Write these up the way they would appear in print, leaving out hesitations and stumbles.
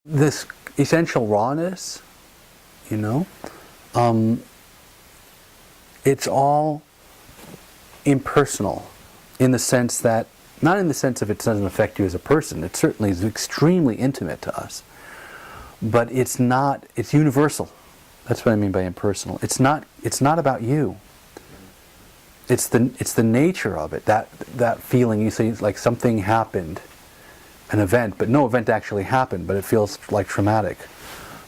this essential rawness, you know, it's all impersonal in the sense that, not in the sense of it doesn't affect you as a person, it certainly is extremely intimate to us, but it's not, it's universal. That's what I mean by impersonal. It's not about you. It's the nature of it, that feeling. You see, it's like something happened, an event, but no event actually happened, but it feels like traumatic.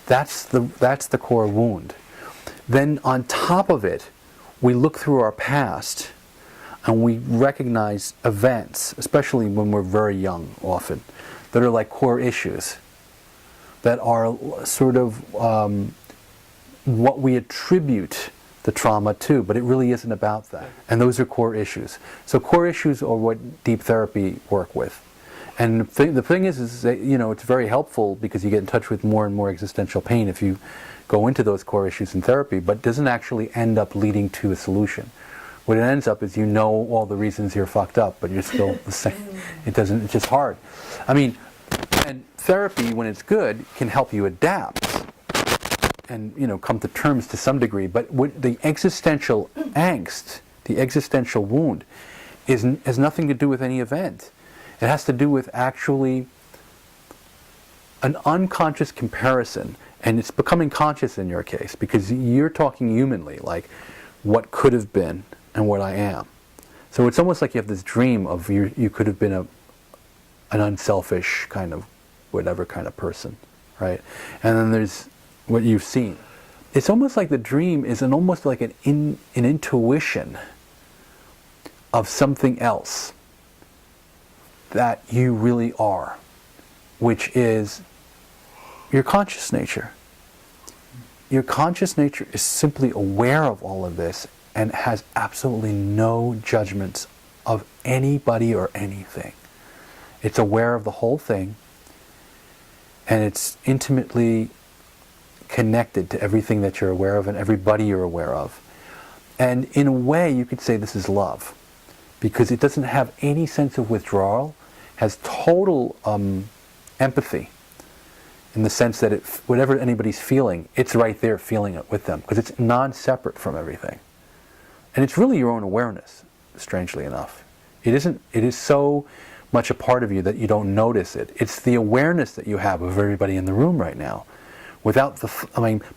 That's the core wound. Then on top of it, we look through our past and we recognize events, especially when we're very young often, that are like core issues, that are sort of what we attribute the trauma to, but it really isn't about that. And those are core issues. So core issues are what deep therapy work with. And the thing is that, you know, it's very helpful because you get in touch with more and more existential pain if you go into those core issues in therapy, but doesn't actually end up leading to a solution. What it ends up is, you know, all the reasons you're fucked up, but you're still the same. It's just hard. I mean, and therapy, when it's good, can help you adapt and, you know, come to terms to some degree, but what the existential angst, the existential wound, has nothing to do with any event. It has to do with actually an unconscious comparison, and it's becoming conscious in your case, because you're talking humanly, like what could have been and what I am. So it's almost like you have this dream of you could have been an unselfish kind of, whatever kind of person, right? And then there's what you've seen. It's almost like the dream is almost like an intuition of something else that you really are, which is your conscious nature. Your conscious nature is simply aware of all of this and has absolutely no judgments of anybody or anything. It's aware of the whole thing, and it's intimately connected to everything that you're aware of and everybody you're aware of. And in a way, you could say this is love, because it doesn't have any sense of withdrawal, has total empathy, in the sense that whatever anybody's feeling, it's right there feeling it with them, because it's non-separate from everything. And it's really your own awareness, strangely enough. It is so much a part of you that you don't notice it. It's the awareness that you have of everybody in the room right now, without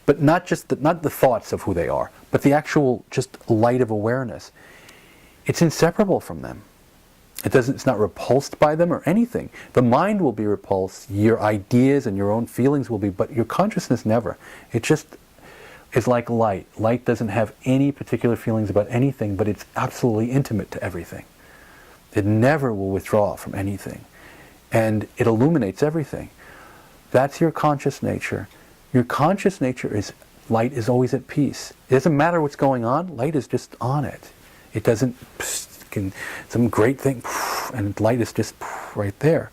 but not the thoughts of who they are, but the actual just light of awareness. It's inseparable from them. It's not repulsed by them or anything. The mind will be repulsed, your ideas and your own feelings will be, but your consciousness never. It just is like light. Light doesn't have any particular feelings about anything, but it's absolutely intimate to everything. It never will withdraw from anything. And it illuminates everything. That's your conscious nature. Your conscious nature is, light is always at peace. It doesn't matter what's going on, light is just on it. It doesn't, some great thing, and light is just right there.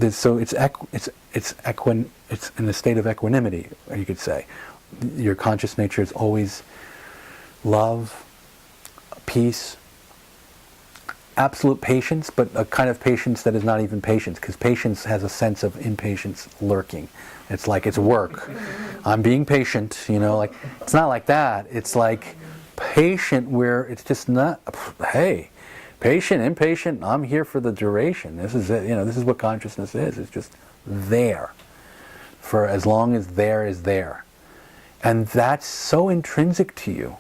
So it's in a state of equanimity, you could say. Your conscious nature is always love, peace, absolute patience, but a kind of patience that is not even patience, because patience has a sense of impatience lurking. It's like it's work. I'm being patient, you know, like it's not like that. It's like patient where it's just not, hey, patient, impatient, I'm here for the duration. This is it, you know, this is what consciousness is. It's just there for as long as there is there. And that's so intrinsic to you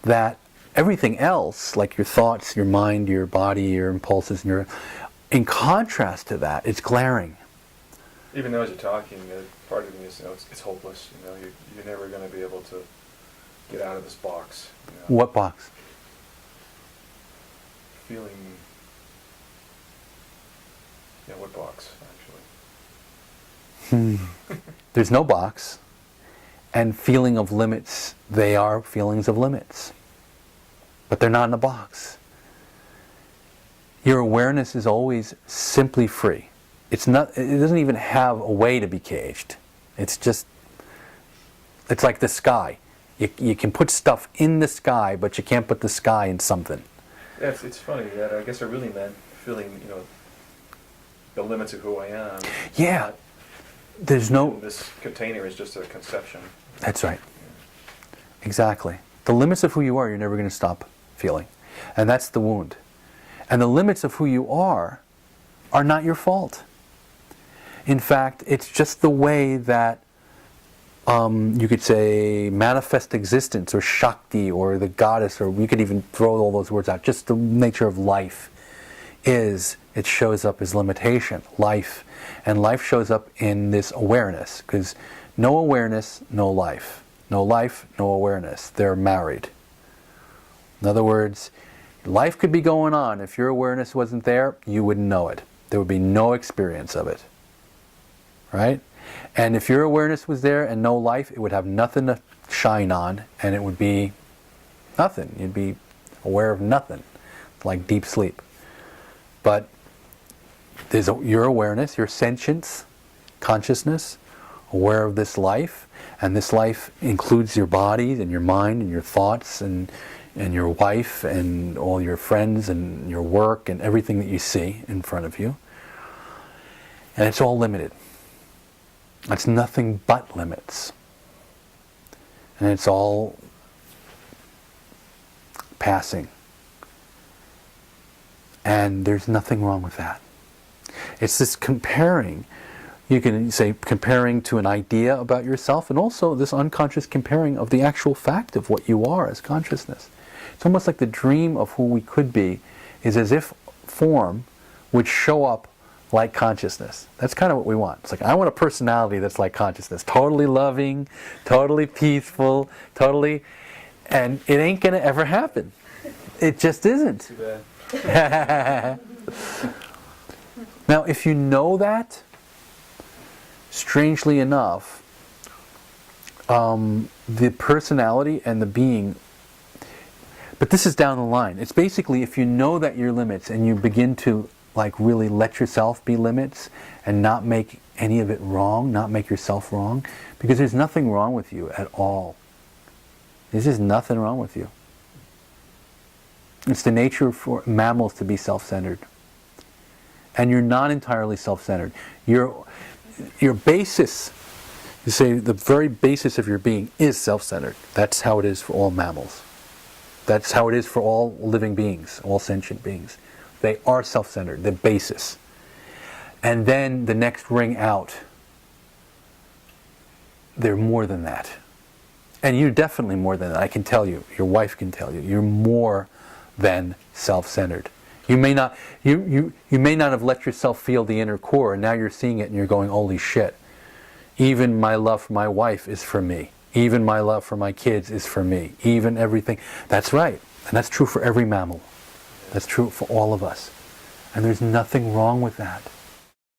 that everything else, like your thoughts, your mind, your body, your impulses, in contrast to that, it's glaring. Even though as you're talking, part of me is, you know, it's hopeless. You know, you're never going to be able to get out of this box. You know? What box? Feeling. Yeah, what box, actually? There's no box. And feeling of limits, they are feelings of limits. But they're not in a box. Your awareness is always simply free. It doesn't even have a way to be caged. It's like the sky. You can put stuff in the sky, but you can't put the sky in something. Yeah, it's funny that I guess I really meant feeling, you know, the limits of who I am. Yeah. There's no... This container is just a conception. That's right. Exactly. The limits of who you are, you're never going to stop feeling. And that's the wound. And the limits of who you are not your fault. In fact, it's just the way that you could say manifest existence or Shakti or the goddess, or we could even throw all those words out. Just the nature of life is, it shows up as limitation, life. And life shows up in this awareness, because no awareness, no life. No life, no awareness. They're married. In other words, life could be going on. If your awareness wasn't there, you wouldn't know it. There would be no experience of it. Right? And if your awareness was there and no life, it would have nothing to shine on, and it would be nothing. You'd be aware of nothing, like deep sleep. But there's your awareness, your sentience, consciousness, aware of this life, and this life includes your body and your mind and your thoughts and your wife and all your friends and your work and everything that you see in front of you. And it's all limited. It's nothing but limits. And it's all passing. And there's nothing wrong with that. It's this comparing. You can say comparing to an idea about yourself, and also this unconscious comparing of the actual fact of what you are as consciousness. It's almost like the dream of who we could be is as if form would show up like consciousness. That's kind of what we want. It's like, I want a personality that's like consciousness. Totally loving, totally peaceful, totally... And it ain't going to ever happen. It just isn't. Too bad. Now, if you know that, strangely enough, the personality and the being... But this is down the line. It's basically, if you know that you're limits and you begin to like really let yourself be limits and not make any of it wrong, not make yourself wrong, because there's nothing wrong with you at all. There's just nothing wrong with you. It's the nature for mammals to be self-centered. And you're not entirely self-centered. Your basis, you say the very basis of your being is self-centered. That's how it is for all mammals. That's how it is for all living beings, all sentient beings. They are self-centered, the basis. And then the next ring out, they're more than that. And you're definitely more than that. I can tell you, your wife can tell you, you're more than self-centered. You may not have let yourself feel the inner core, and now you're seeing it and you're going, holy shit. Even my love for my wife is for me. Even my love for my kids is for me. Even everything. That's right. And that's true for every mammal. That's true for all of us. And there's nothing wrong with that.